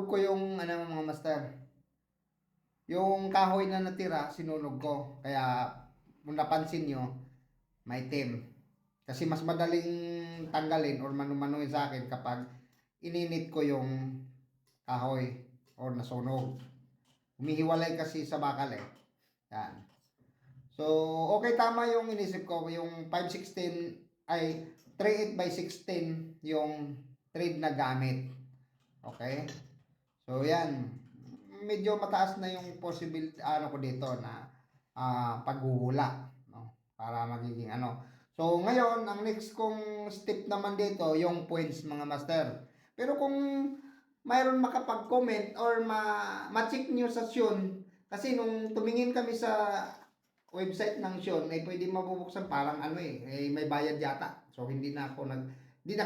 sinunog ko yung ano mga master. Yung kahoy na natira, sinunog ko. Kaya kung napansin nyo, may itim. Kasi mas madaling tanggalin or manumanuin sa akin kapag ininit ko yung kahoy or nasunog. Humihiwalay kasi sa bakal eh. Yan. So, okay, tama yung inisip ko. Yung 516 ay 38 by 16 yung thread na gamit. Okay? So, yan. Medyo mataas na yung possibility ano ko dito na paghuhula, no? Para magiging ano. So, ngayon, ang next kong step naman dito, yung points mga master. Pero kung mayroon makapag-comment or ma-check nyo sa Sion, kasi nung tumingin kami sa website ng Sion, ay pwede mabubuksan parang ano may bayad yata. So, hindi na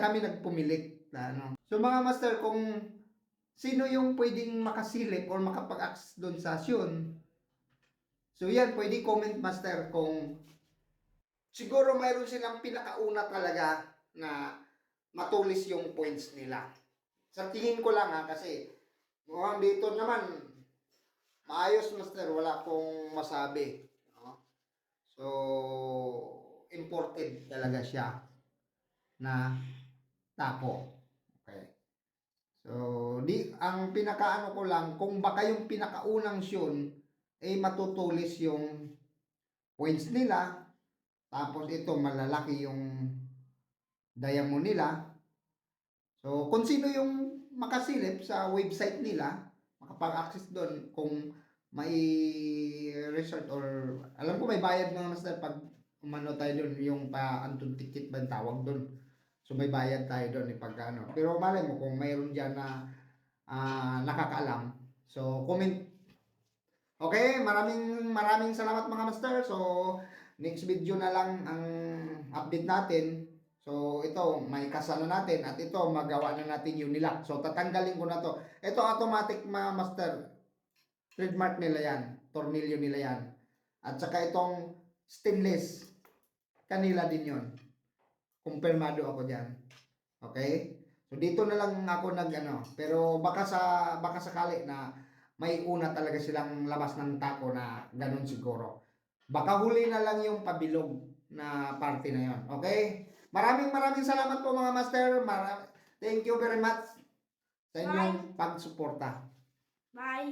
kami nagpumilit na ano. So, mga master, kung sino yung pwedeng makasilip or makapag-access doon sa Sion. So yan, pwede comment master kung siguro mayroon silang pinakauna talaga na matulis yung points nila. Sa tingin ko lang kasi mukhang dito naman maayos master, wala akong masabi. No? So, imported talaga siya na tapo. Okay. So, ang pinakaano ko lang, kung baka yung pinakaunang Sion, matutulis yung points nila, tapos ito malalaki yung diamond nila. So, kung sino yung makasilip sa website nila, makapag-access doon, kung may resort or, alam ko may bayad mga master pag umano tayo doon, yung pa-antong ticket ba tawag doon. So, may bayad tayo doon pag ano. Pero malay mo kung mayroon dyan na nakakaalam. So, comment. Okay, maraming maraming salamat mga master. So, next video na lang ang update natin. So, ito, may kasana natin at ito, magawa na natin yung nila. So, tatanggalin ko na to. Ito, automatic mga master. Trademark nila yan. Tornilyo nila yan. At saka itong stainless. Kanila din yon. Kumpirmado ako dyan. Okay? So dito na lang ako nag-ano, pero baka sakali na may una talaga silang labas ng tako na ganun siguro. Baka huli na lang yung pabilog na party na yon. Okay? Maraming maraming salamat po mga master. Thank you very much sa inyong pagsuporta. Bye.